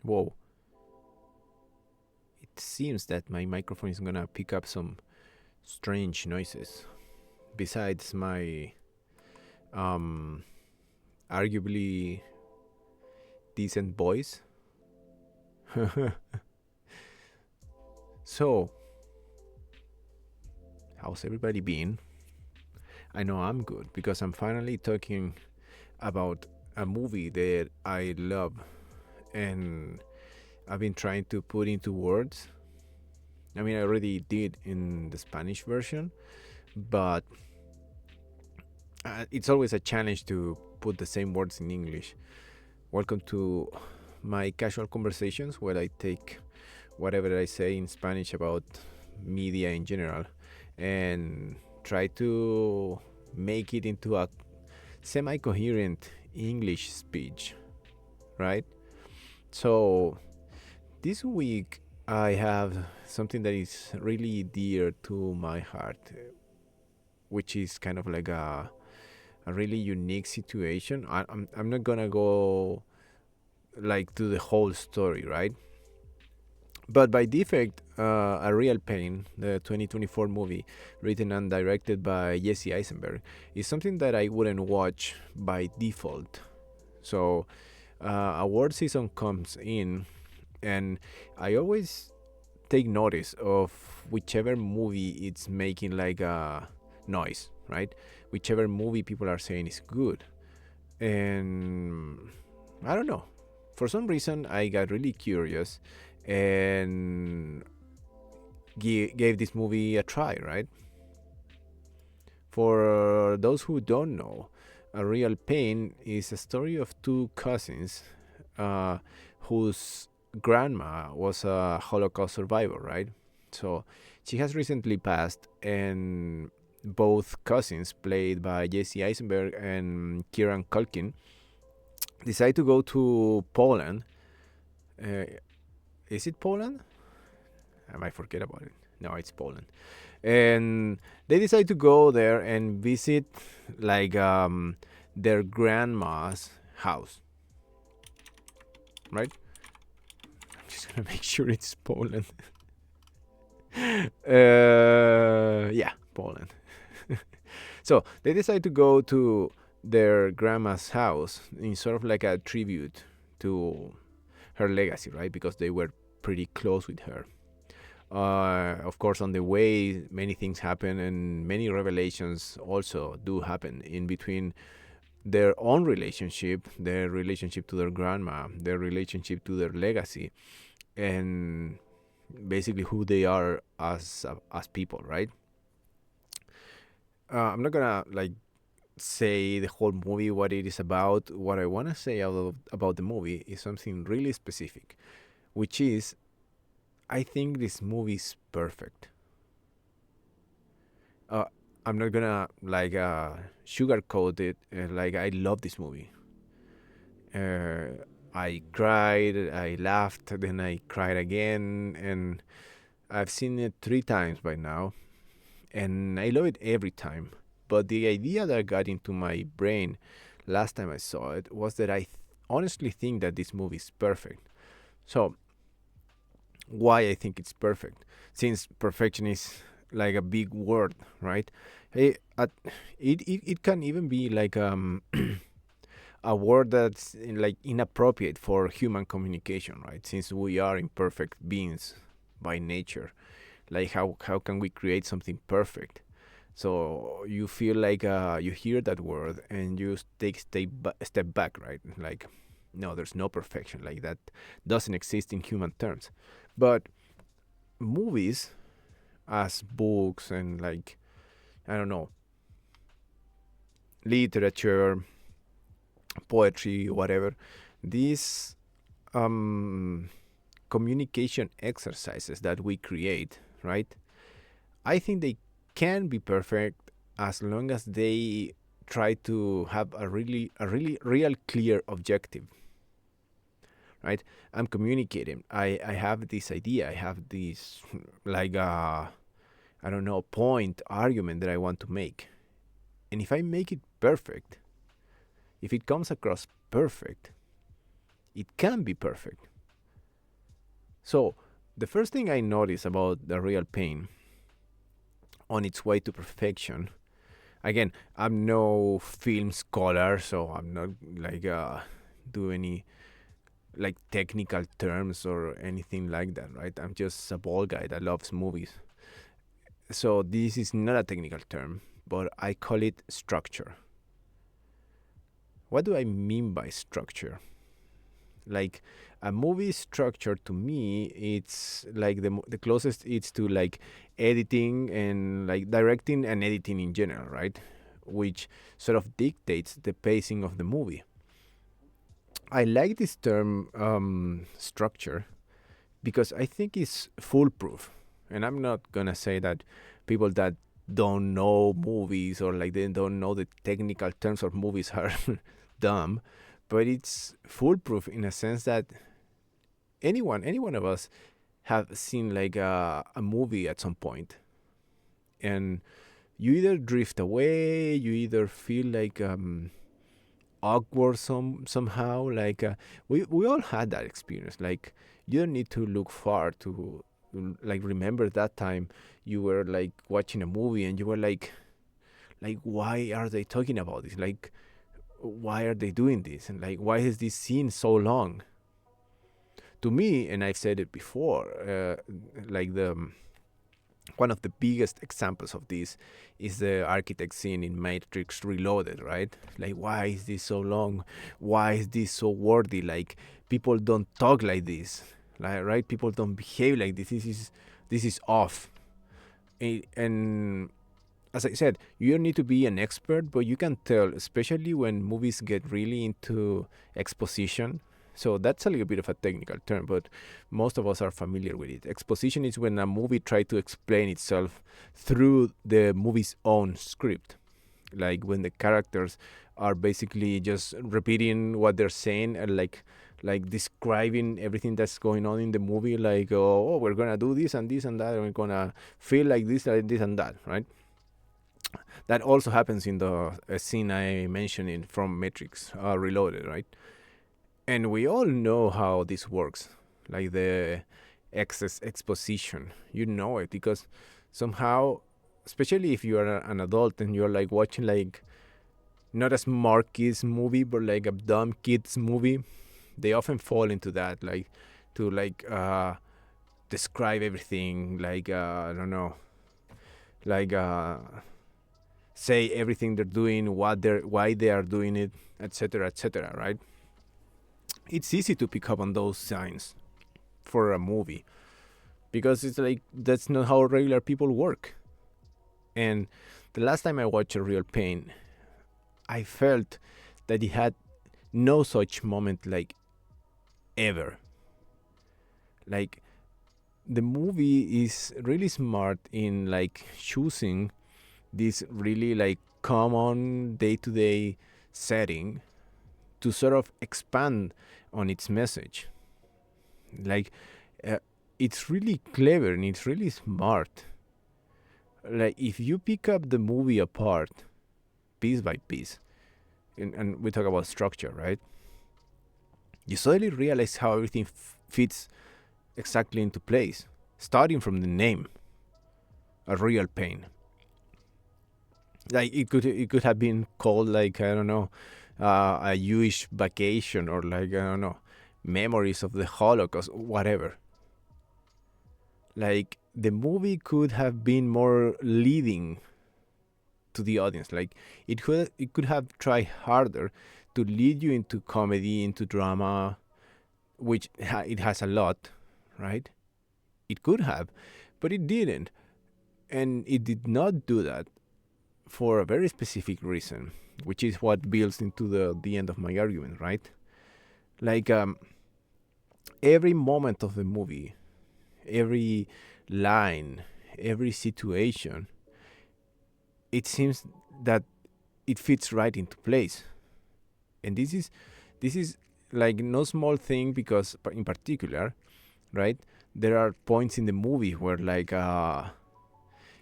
Whoa, it seems that my microphone is gonna pick up some strange noises. Besides my um, arguably decent voice. So, how's everybody been? I know I'm good because I'm finally talking about a movie that I love and I've been trying to put into words. I mean, I already did in the Spanish version, but it's always a challenge to put the same words in English. Welcome to my casual conversations where I take whatever I say in Spanish about media in general and try to make it into a semi coherent English speech, right? So, this week I have something that is really dear to my heart, which is kind of like a really unique situation. I'm not gonna go like to the whole story, right? But by defect, A Real Pain, the 2024 movie, written and directed by Jesse Eisenberg, is something that I wouldn't watch by default. So, award season comes in, and I always take notice of whichever movie it's making like a noise, right? Whichever movie people are saying is good. And I don't know. For some reason, I got really curious and gave this movie a try, right? For those who don't know, A Real Pain is a story of two cousins uh, whose grandma was a Holocaust survivor, right? So she has recently passed, and both cousins, played by Jesse Eisenberg and Kieran Culkin, decide to go to Poland. Uh, is it Poland? I might forget about it. No, it's Poland. And they decide to go there and visit like their grandma's house, right? I'm just gonna make sure it's Poland. Yeah, Poland. So they decide to go to their grandma's house in sort of like a tribute to her legacy, right? Because they were pretty close with her. Of course, on the way, many things happen, and many revelations also do happen in between their own relationship, their relationship to their grandma, their relationship to their legacy, and basically who they are as people, right? I'm not gonna like say the whole movie what it is about. What I wanna say about the movie is something really specific, which is I think this movie is perfect. uh, I'm not gonna like sugarcoat it. Like I love this movie. Uh, I cried, I laughed, then I cried again, and I've seen it 3 times by now, and I love it every time. But the idea that got into my brain last time I saw it was that honestly think that this movie is perfect. So why I think it's perfect? Since perfection is like a big word, right? Hey, it can even be like a word that's like inappropriate for human communication, right? Since we are imperfect beings by nature, like how can we create something perfect? So you feel like you hear that word and you take step back, right? Like, no, there's no perfection. Like that doesn't exist in human terms. But movies, as books and like I don't know, literature, poetry, whatever, these um, communication exercises that we create, right? I think they can be perfect as long as they try to have a really real clear objective, right? I'm communicating. I have this idea. I have this like I don't know point argument that I want to make, and if I make it perfect, if it comes across perfect, it can be perfect. So the first thing I noticed about the real pain on its way to perfection. Again, I'm no film scholar, so I'm not like do any like technical terms or anything like that, right? I'm just a bald guy that loves movies. So this is not a technical term, but I call it structure. What do I mean by structure? Like a movie structure to me, it's like the closest it's to like editing and like directing and editing in general, right? Which sort of dictates the pacing of the movie. I like this term structure because I think it's foolproof. And I'm not gonna say that people that don't know movies or like they don't know the technical terms of movies are dumb, but it's foolproof in a sense that any one of us have seen like a movie at some point, and you either drift away, you either feel like awkward somehow. Like we all had that experience. Like you don't need to look far to like remember that time you were like watching a movie and you were like why are they talking about this? Like why are they doing this? And like why is this scene so long? To me, and I've said it before, like the one of the biggest examples of this is the architect scene in Matrix Reloaded, right? Like, why is this so long? Why is this so wordy? Like, people don't talk like this, like, right? People don't behave like this. This is off. And as I said, you don't need to be an expert, but you can tell, especially when movies get really into exposition. So that's a little bit of a technical term, but most of us are familiar with it. Exposition is when a movie tries to explain itself through the movie's own script, like when the characters are basically just repeating what they're saying and like describing everything that's going on in the movie, like oh we're gonna do this and this and that, and we're gonna feel like this and that, right? That also happens in the scene I mentioned in from Matrix Reloaded, right? And we all know how this works, like the excess exposition. You know it because somehow, especially if you are an adult and you're like watching like not a smart kids movie, but like a dumb kids movie, they often fall into that, like to like describe everything, like I don't know, like say everything they're doing, why they are doing it, etc., right? It's easy to pick up on those signs for a movie because it's like that's not how regular people work. And the last time I watched A Real Pain, I felt that it had no such moment like ever. Like the movie is really smart in like choosing this really like common day-to-day setting to sort of expand on its message. Like uh, it's really clever and it's really smart. Like if you pick up the movie apart piece by piece, and we talk about structure, right? You suddenly realize how everything fits exactly into place, starting from the name, A Real Pain. Like it could have been called like I don't know, a Jewish vacation or like I don't know, memories of the Holocaust, whatever. Like the movie could have been more leading to the audience. Like it could have tried harder to lead you into comedy, into drama, which it has a lot, right? It could have, but it didn't, and it did not do that for a very specific reason, which is what builds into the end of my argument, right? Like every moment of the movie, every line, every situation, it seems that it fits right into place. And this is like no small thing because in particular, right? There are points in the movie where like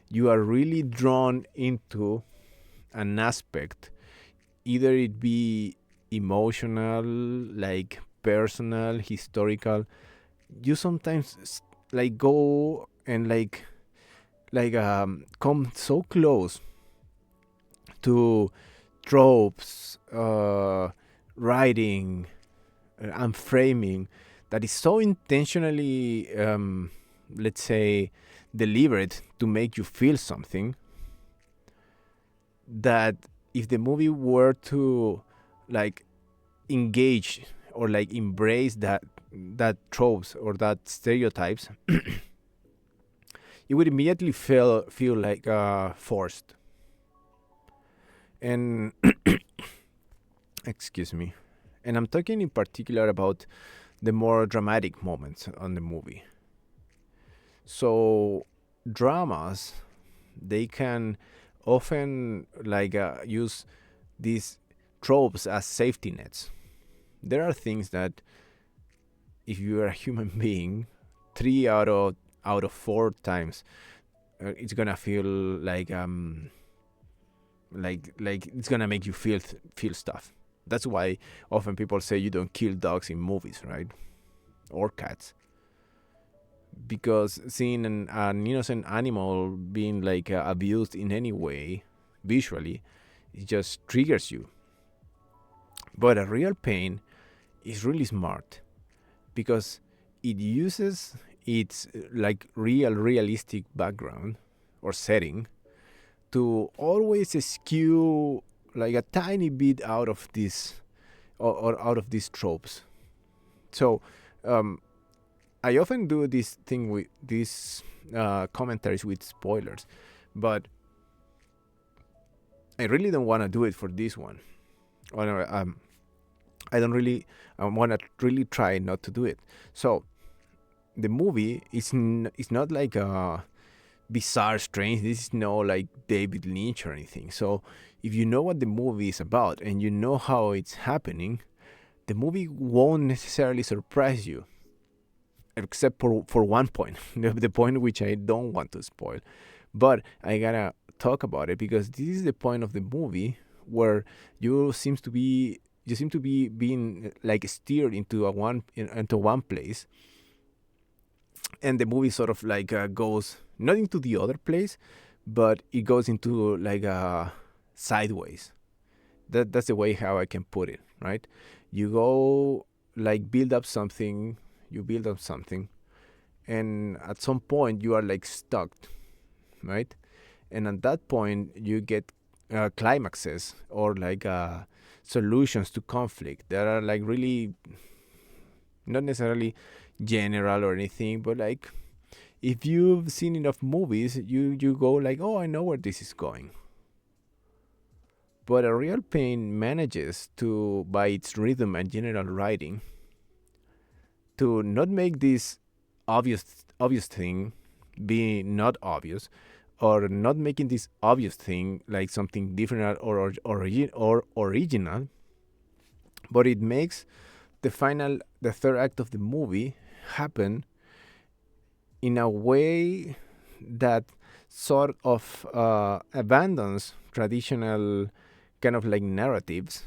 you are really drawn into an aspect, either it be emotional, like personal, historical, you sometimes like go and come so close to tropes, writing, and framing that is so intentionally, let's say, deliberate to make you feel something, that if the movie were to like engage or like embrace that tropes or that stereotypes, it would immediately feel like forced. And excuse me. And I'm talking in particular about the more dramatic moments on the movie. So dramas, they can often use these tropes as safety nets. There are things that if you are a human being, three out of four times, it's gonna feel like it's gonna make you feel stuff. That's why often people say you don't kill dogs in movies, right? Or cats, because seeing an innocent animal being abused in any way visually, it just triggers you. But a real pain is really smart because it uses its realistic background or setting to always skew like a tiny bit out of this or out of these tropes. So I often do this thing with these commentaries with spoilers, but I really don't want to do it for this one. Or, I don't really. I want to really try not to do it. So the movie is not like a bizarre, strange. This is no like David Lynch or anything. So if you know what the movie is about and you know how it's happening, the movie won't necessarily surprise you, except for one point, the point which I don't want to spoil. But I gotta talk about it because this is the point of the movie where you seem to be being like steered into one place, and the movie sort of goes not into the other place, but it goes into sideways. That's the way how I can put it, right? You go you build up something, and at some point you are like stuck, right? And at that point you get climaxes or solutions to conflict that are like really not necessarily general or anything, but like if you've seen enough movies, you go like, oh, I know where this is going. But a real pain manages to, by its rhythm and general writing, to not make this obvious thing be not obvious, or not making this obvious thing like something different or original, but it makes the third act of the movie happen in a way that sort of abandons traditional kind of like narratives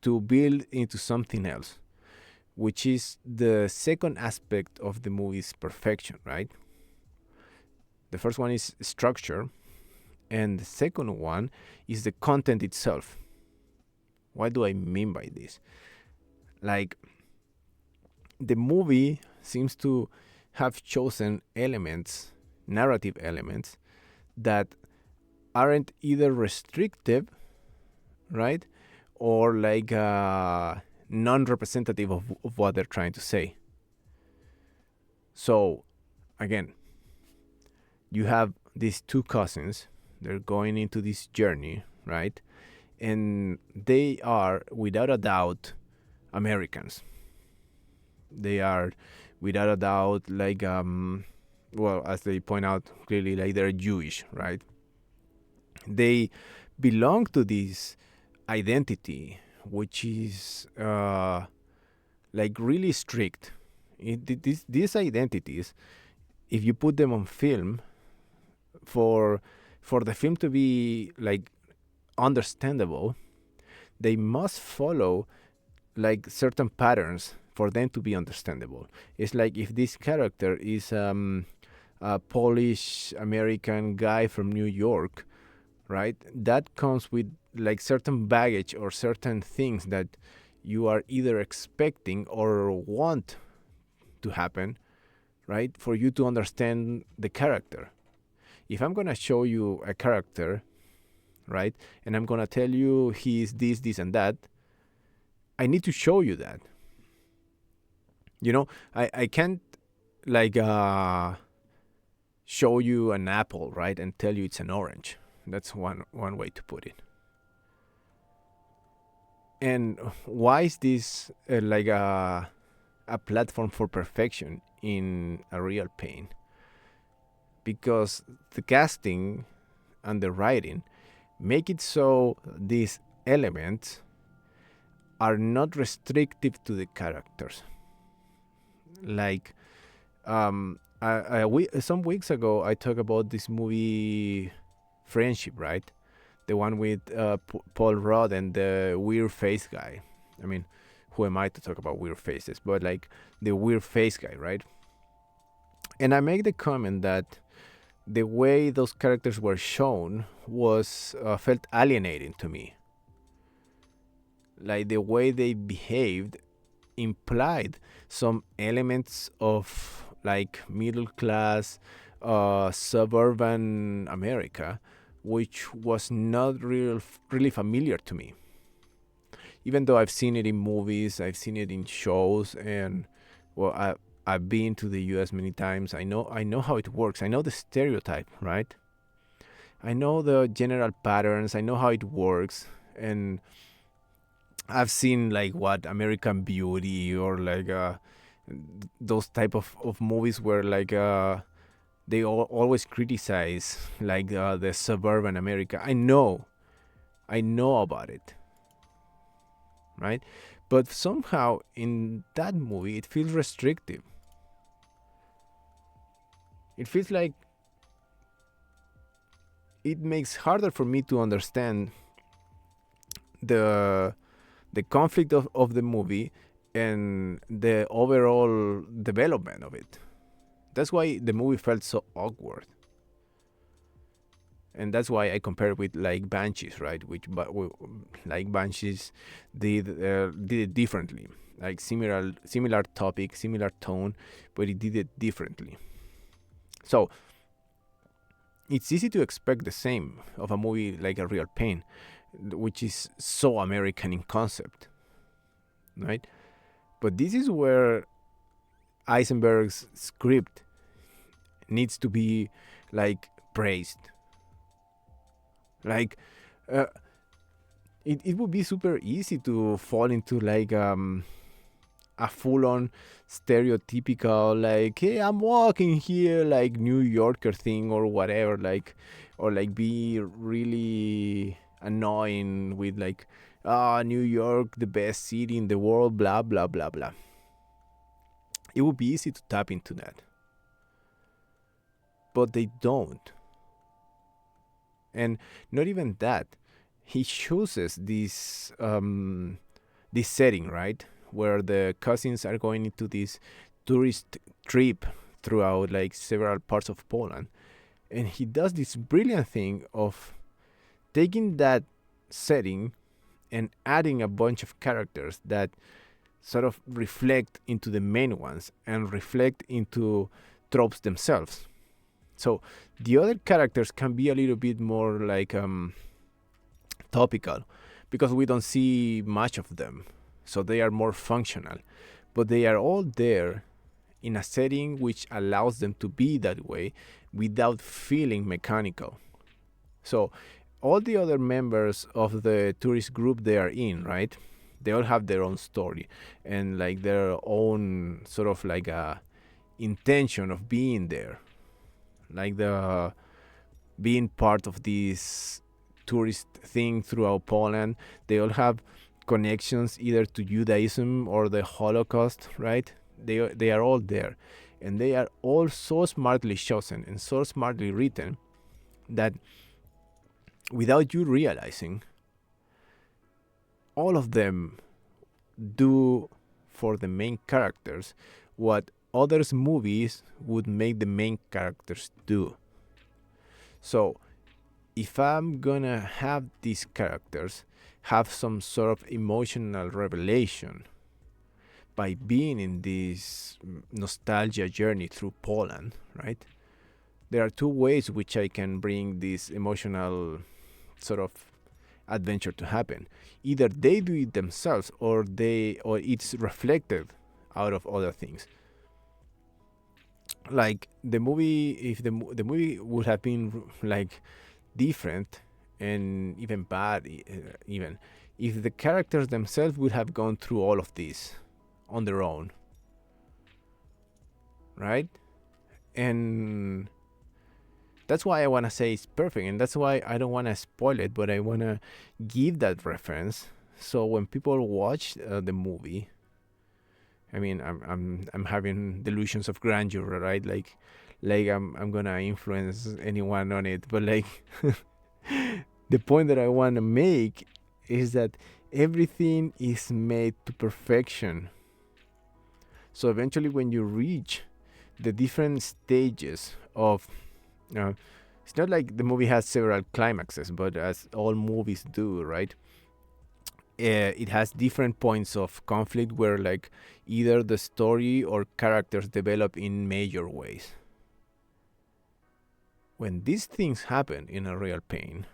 to build into something else, which is the second aspect of the movie's perfection, right? The first one is structure, and the second one is the content itself. What do I mean by this? Like, the movie seems to have chosen narrative elements, that aren't either restrictive, right, or non-representative of what they're trying to say. So, again, you have these two cousins. They're going into this journey, right? And they are, without a doubt, Americans. They are, without a doubt, well, as they point out clearly, like they're Jewish, right? They belong to this identity, which is really strict. These identities, if you put them on film, for the film to be like understandable, they must follow like certain patterns for them to be understandable. It's like if this character is a Polish American guy from New York, right? That comes with like certain baggage or certain things that you are either expecting or want to happen, right? For you to understand the character. If I'm gonna show you a character, right, and I'm gonna tell you he's this, this, and that, I need to show you that. I can't like show you an apple, right, and tell you it's an orange. That's one way to put it. And why is this like a platform for perfection in a real pain? Because the casting and the writing make it so these elements are not restrictive to the characters. Like, some weeks ago, I talked about this movie, Friendship, right? The one with Paul Rudd and the weird face guy. I mean, who am I to talk about weird faces? But like the weird face guy, right? And I make the comment that the way those characters were shown was felt alienating to me. Like the way they behaved implied some elements of like middle class suburban America, which was not really familiar to me. Even though I've seen it in movies, I've seen it in shows, and well, I've been to the U.S. many times. I know how it works. I know the stereotype, right? I know the general patterns. I know how it works, and I've seen like what American Beauty or like those type of movies where like they always criticize like the suburban America. I know about it, right? But somehow in that movie it feels restrictive. It feels like it makes harder for me to understand the the conflict of the movie and the overall development of it. That's why the movie felt so awkward. And that's why I compare it with like Banshees, right? Like Banshees did it differently, like similar topic, similar tone, but it did it differently. So it's easy to expect the same of a movie like A Real Pain, which is so American in concept, right? But this is where Eisenberg's script needs to be like praised. Like, uh, it would be super easy to fall into like a full-on stereotypical like, hey, I'm walking here, like New Yorker thing or whatever, like, or like be really annoying with like, New York, the best city in the world, blah blah blah blah. It would be easy to tap into that, but they don't. And not even that, he chooses this setting, right, where the cousins are going into this tourist trip throughout like several parts of Poland, and he does this brilliant thing of taking that setting and adding a bunch of characters that sort of reflect into the main ones and reflect into tropes themselves. So the other characters can be a little bit more like topical because we don't see much of them. So they are more functional, but they are all there in a setting which allows them to be that way without feeling mechanical. So all the other members of the tourist group they are in, right? They all have their own story and like their own sort of like a intention of being there, like the being part of this tourist thing throughout Poland. They all have connections either to Judaism or the Holocaust, right? They are all there, and they are all so smartly chosen and so smartly written that without you realizing, all of them do for the main characters what others movies would make the main characters do. So if I'm gonna have these characters have some sort of emotional revelation by being in this nostalgia journey through Poland, right? There are two ways which I can bring this emotional sort of adventure to happen. Either they do it themselves, or it's reflected out of other things. Like the movie, if the movie would have been like different and even bad, even if the characters themselves would have gone through all of this on their own, right? And that's why I want to say it's perfect, and that's why I don't want to spoil it, but I want to give that reference so when people watch the movie, I mean, I'm having delusions of grandeur, right? Like I'm gonna influence anyone on it, but like the point that I want to make is that everything is made to perfection. So eventually, when you reach the different stages of, it's not like the movie has several climaxes, but as all movies do, right? It has different points of conflict where like either the story or characters develop in major ways. When these things happen in a real pain,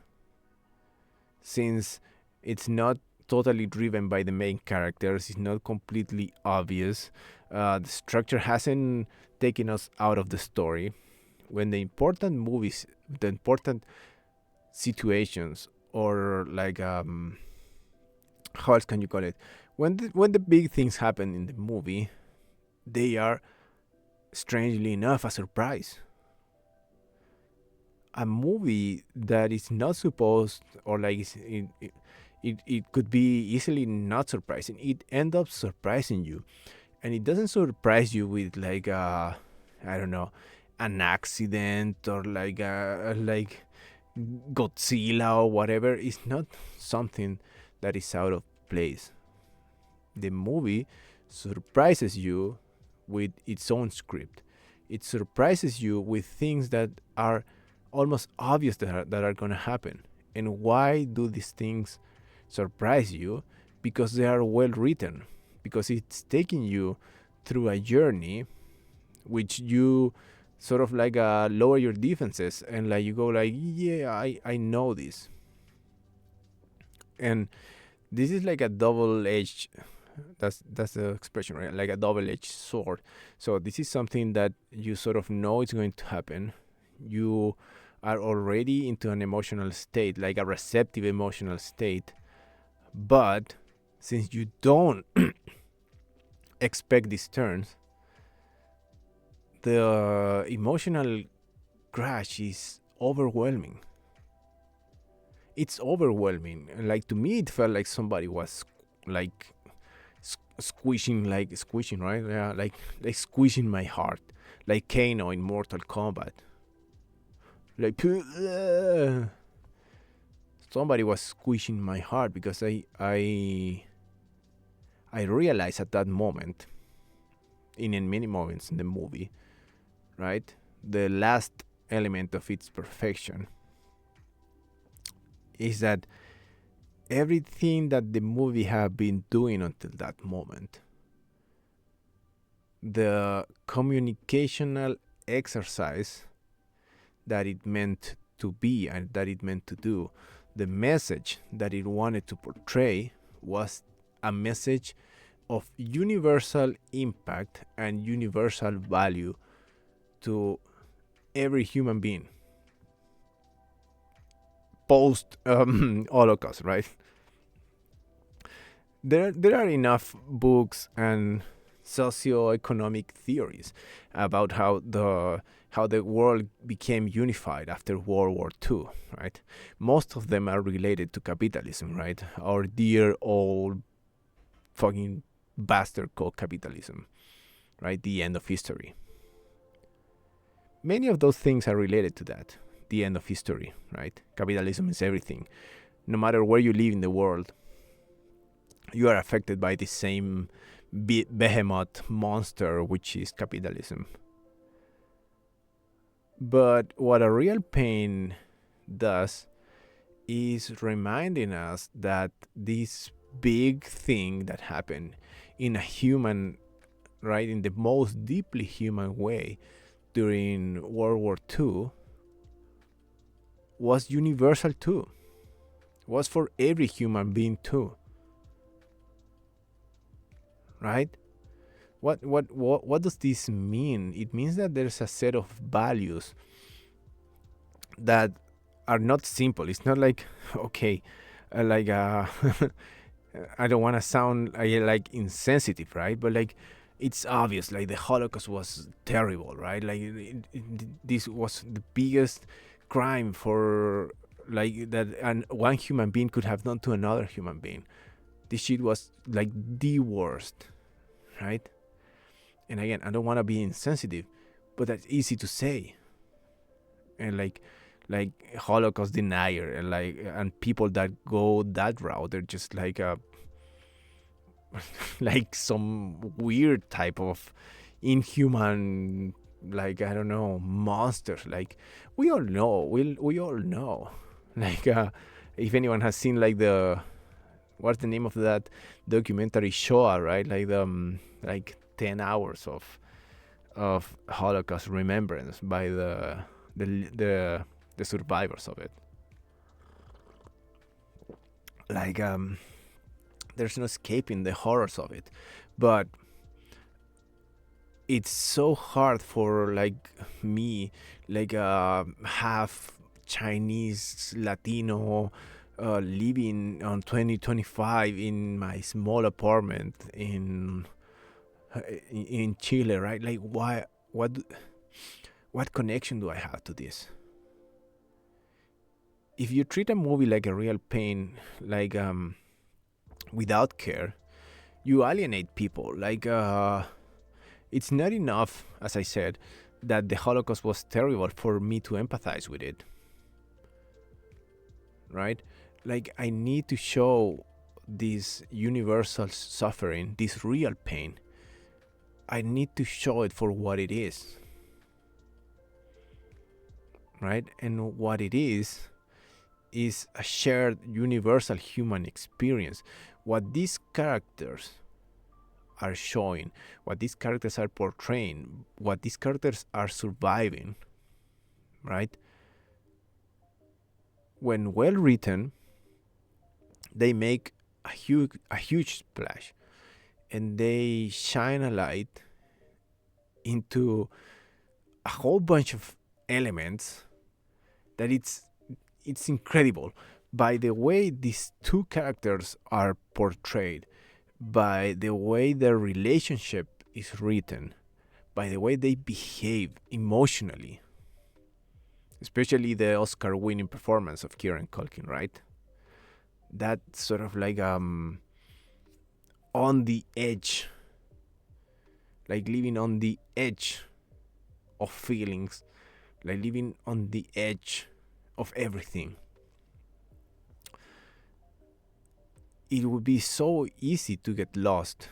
since it's not totally driven by the main characters, it's not completely obvious, the structure hasn't taken us out of the story. When the important movies, the important situations, or like how else can you call it? When the big things happen in the movie, they are strangely enough a surprise. A movie that is not supposed, or like it could be easily not surprising. It ends up surprising you, and it doesn't surprise you with like I don't know, an accident or like Godzilla or whatever. It's not something that is out of place. The movie surprises you with its own script. It surprises you with things that are almost obvious that are going to happen. And why do these things surprise you? Because they are well written. Because it's taking you through a journey which you sort of like lower your defenses and like you go like, yeah, I know this. And this is like a double-edged, that's the expression, right? Like a double-edged sword. So this is something that you sort of know it's going to happen. You are already into an emotional state, like a receptive emotional state. But since you don't expect these turns, the emotional crash is overwhelming. It's overwhelming. Like to me, it felt like somebody was like squishing, right? Yeah, like squishing my heart, like Kano in Mortal Kombat. Like somebody was squishing my heart because I realized at that moment, in many moments in the movie, right, the last element of its perfection is that everything that the movie have been doing until that moment, the communicational exercise that it meant to be and that it meant to do, the message that it wanted to portray was a message of universal impact and universal value to every human being post Holocaust, right? There are enough books and socioeconomic theories about how the world became unified after World War II, right? Most of them are related to capitalism, right? Our dear old fucking bastard called capitalism, right? The end of history. Many of those things are related to that, the end of history, right? Capitalism is everything. No matter where you live in the world, you are affected by the same behemoth monster, which is capitalism. But what a real pain does is reminding us that this big thing that happened in a human, right, in the most deeply human way during World War II was universal too, was for every human being too, right? What does this mean? It means that there's a set of values that are not simple. It's not like, okay, like I don't want to sound like insensitive, right? But like, it's obvious. Like the Holocaust was terrible, right? Like this was the biggest crime for like that, and one human being could have done to another human being. This shit was like the worst, right? And again, I don't want to be insensitive, but that's easy to say. And like Holocaust denier and and people that go that route, they're just like a like some weird type of inhuman, like I don't know, monsters. Like we all know like if anyone has seen like the, what's the name of that documentary Shoah, right? Like the like 10 hours of Holocaust remembrance by the the survivors of it. Like there's no escaping the horrors of it, but it's so hard for like me, like half Chinese Latino, living on 2025 in my small apartment in Chile, right? Like why, what connection do I have to this? If you treat a movie like a real pain, like without care, you alienate people. Like it's not enough, as I said, that the Holocaust was terrible for me to empathize with it, right? Like I need to show this universal suffering, this real pain. I need to show it for what it is, right? And what it is a shared universal human experience. What these characters are showing, what these characters are portraying, what these characters are surviving, right? When well written, they make a huge splash, and they shine a light into a whole bunch of elements that it's incredible by the way these two characters are portrayed, by the way their relationship is written, by the way they behave emotionally, especially the Oscar-winning performance of Kieran Culkin, right? That sort of like on the edge, like living on the edge of feelings, like living on the edge of everything. It would be so easy to get lost,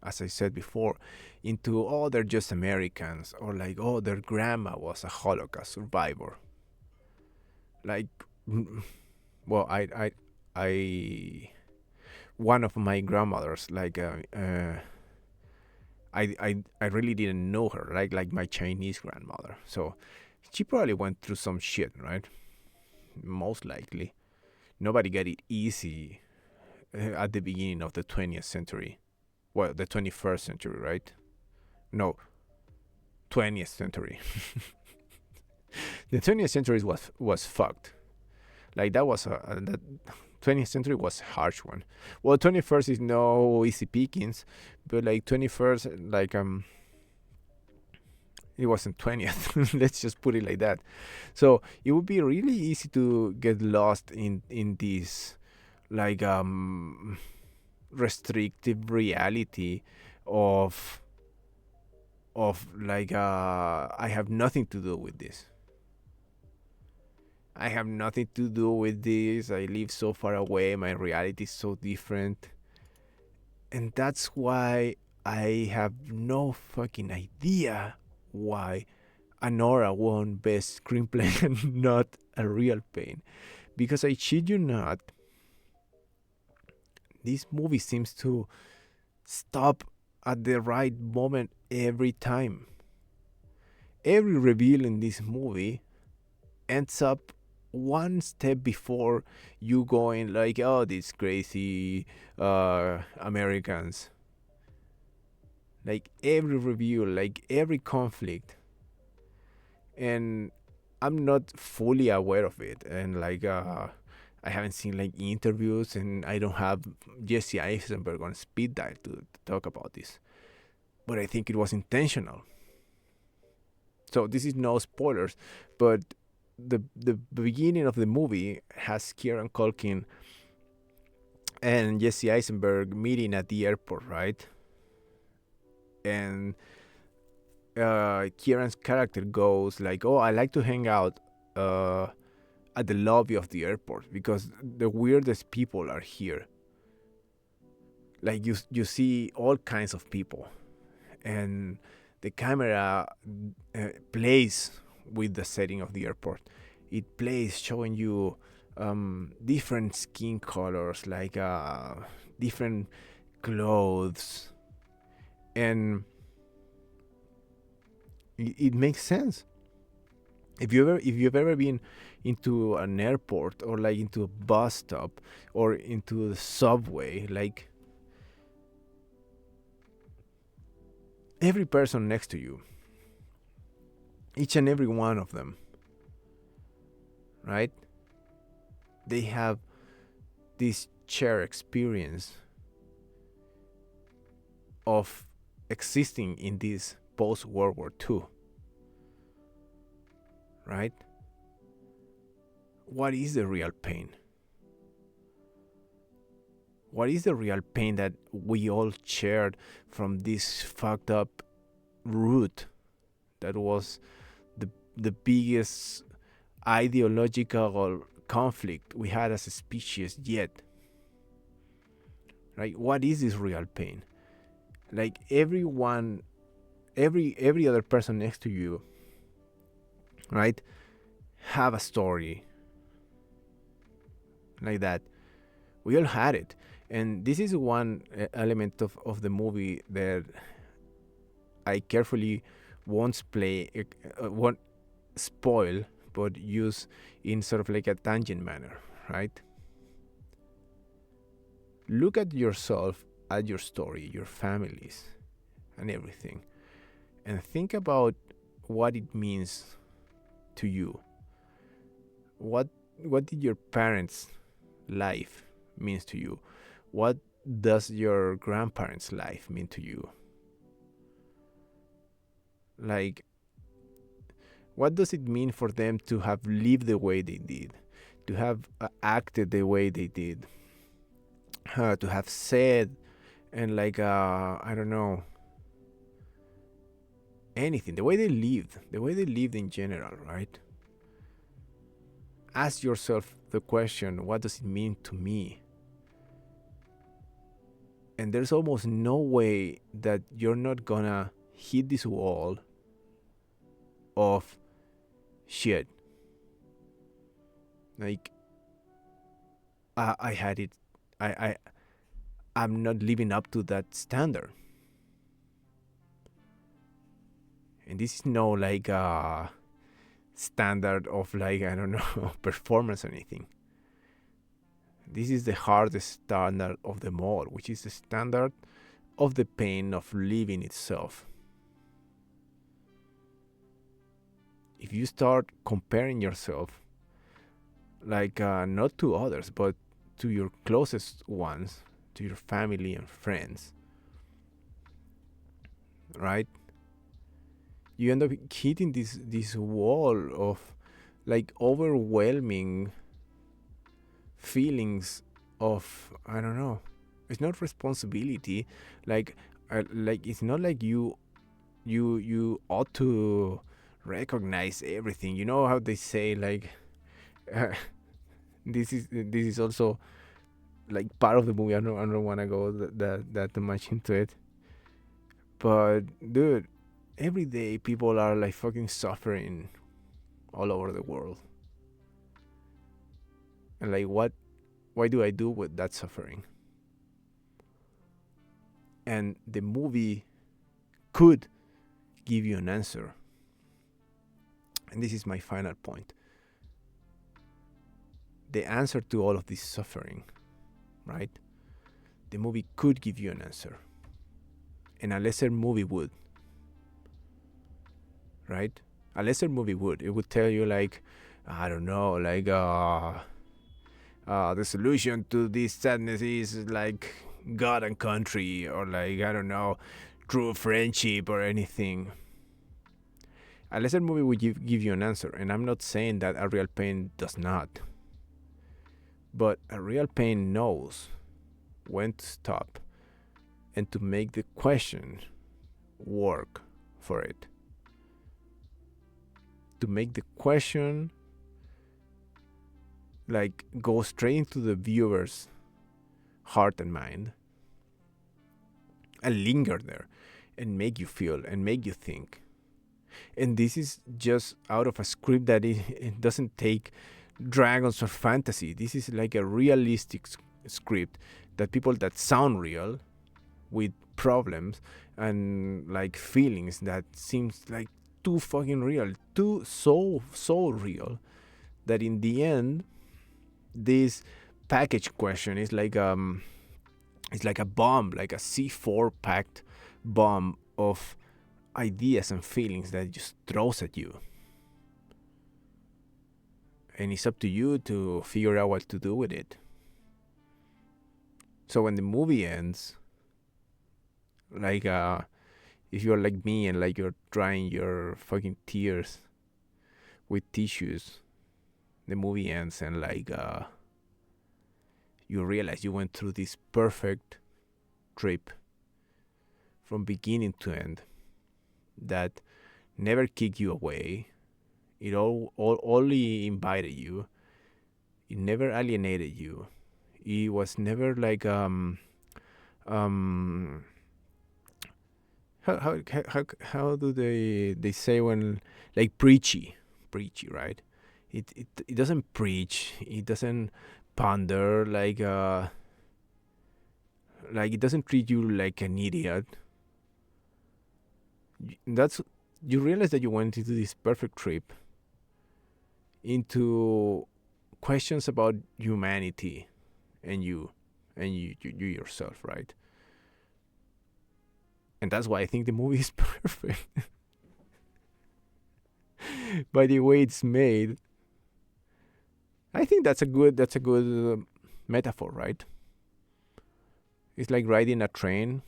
as I said before, into, oh, they're just Americans, or like, oh, their grandma was a Holocaust survivor. Like, well, I one of my grandmothers, like, I really didn't know her, like my Chinese grandmother. So she probably went through some shit, right? Most likely. Nobody got it easy at the beginning of the 20th century. Well, the 21st century, right? No, 20th century. The 20th century was fucked. Like that was the 20th century was a harsh one. Well, 21st is no easy pickings, but like 21st, like it wasn't 20th. Let's just put it like that. So it would be really easy to get lost in this like restrictive reality of like I have nothing to do with this. I have nothing to do with this. I live so far away. My reality is so different. And that's why I have no fucking idea why Anora won Best Screenplay and not A Real Pain. Because I shit you not, this movie seems to stop at the right moment every time. Every reveal in this movie ends up one step before you going like, oh, these crazy Americans. Like every review, like every conflict, and I'm not fully aware of it. And like, I haven't seen like interviews, and I don't have Jesse Eisenberg on speed dial to talk about this. But I think it was intentional. So this is no spoilers, but the beginning of the movie has Kieran Culkin and Jesse Eisenberg meeting at the airport, right? And Kieran's character goes like, "Oh, I like to hang out uh, at the lobby of the airport because the weirdest people are here. Like you see all kinds of people, and the camera plays with the setting of the airport. It plays showing you different skin colors, like different clothes, and it makes sense. If you've ever been into an airport or like into a bus stop or into the subway, like every person next to you, each and every one of them, right? They have this shared experience of existing in this post World War II, right? What is the real pain? What is the real pain that we all shared from this fucked up root that was the biggest ideological conflict we had as a species yet? Right? What is this real pain? Like everyone, every other person next to you, right, have a story like that. We all had it, and this is one element of the movie that I carefully won't spoil, but use in sort of like a tangent manner, right? Look at yourself, at your story, your families, and everything, and think about what it means to you. What what did your parents' life means to you? What does your grandparents' life mean to you? Like, what does it mean for them to have lived the way they did, to have acted the way they did, to have said and like I don't know, anything, the way they lived in general, right? Ask yourself the question, what does it mean to me? And there's almost no way that you're not gonna hit this wall of shit. Like I had it. I I'm not living up to that standard. And this is no like standard of like I don't know performance or anything. This is the hardest standard of them all, which is the standard of the pain of living itself. If you start comparing yourself, like not to others, but to your closest ones, to your family and friends, right? You end up hitting this wall of like overwhelming feelings of I don't know. It's not responsibility, like it's not like you ought to recognize everything. You know how they say like uh, this is also like part of the movie. I don't want to go that too much into it. But dude, every day people are like fucking suffering all over the world. And like what do I do with that suffering? And the movie could give you an answer. And this is my final point. The answer to all of this suffering, right? The movie could give you an answer. And a lesser movie would, right? A lesser movie would. It would tell you like, I don't know, like the solution to this sadness is like God and country, or like, I don't know, true friendship or anything. A lesser movie would give you an answer, and I'm not saying that a real pain does not, but a real pain knows when to stop and to make the question work for it. To make the question like go straight into the viewer's heart and mind and linger there and make you feel and make you think. And this is just out of a script that it doesn't take dragons or fantasy. This is like a realistic script that people that sound real with problems and like feelings that seems like too fucking real, too so real that in the end this package question is like it's like a bomb, like a C4 packed bomb of ideas and feelings that just throws at you. And it's up to you to figure out what to do with it. So when the movie ends, like if you're like me and like you're drying your fucking tears with tissues, the movie ends and like you realize you went through this perfect trip from beginning to end that never kicked you away. It all only invited you. It never alienated you. It was never like um how do they say when like preachy, right? It doesn't preach. It doesn't ponder like it doesn't treat you like an idiot. That's you realize that you went into this perfect trip into questions about humanity and you yourself, right? And that's why I think the movie is perfect. By the way it's made, I think that's a good metaphor, right? It's like riding a train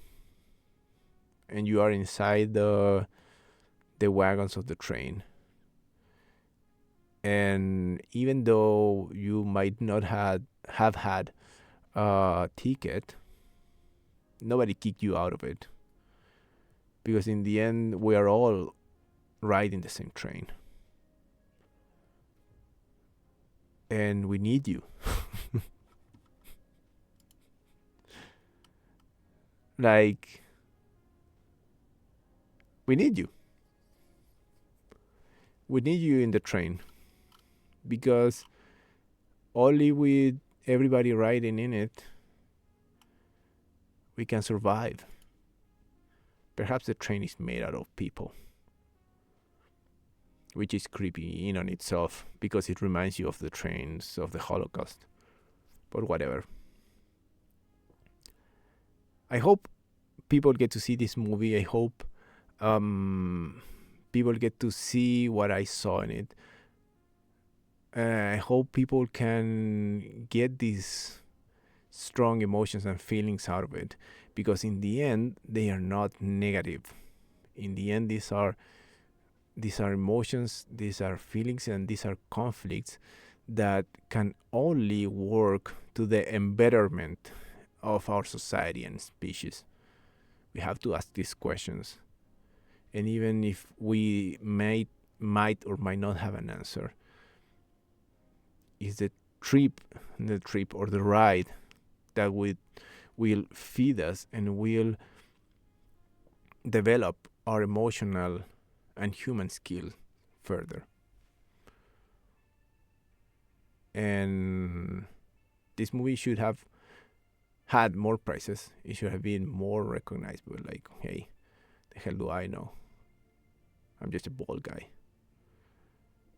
and you are inside the wagons of the train. And even though you might not have had a ticket, nobody kicked you out of it. Because in the end, we are all riding the same train. And we need you. Like, we need you. We need you in the train. Because only with everybody riding in it, we can survive. Perhaps the train is made out of people, which is creepy in on itself because it reminds you of the trains of the Holocaust. But whatever. I hope people get to see this movie. I hope people get to see what I saw in it. I hope people can get these strong emotions and feelings out of it because in the end they are not negative. In the end these are emotions, these are feelings, and these are conflicts that can only work to the embetterment of our society and species. We have to ask these questions. And even if we might or might not have an answer, is the trip or the ride that will feed us and will develop our emotional and human skill further. And this movie should have had more prizes. It should have been more recognizable. Like, hey, the hell do I know? I'm just a bald guy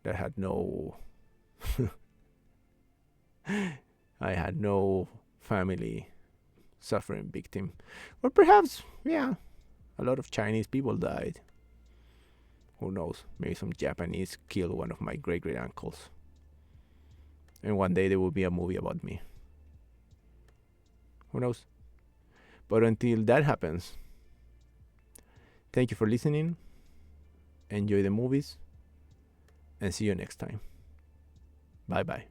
that had no. I had no family suffering victim. Or perhaps, yeah, a lot of Chinese people died. Who knows? Maybe some Japanese killed one of my great great uncles. And one day there will be a movie about me. Who knows? But until that happens, thank you for listening. Enjoy the movies. And see you next time. Bye bye.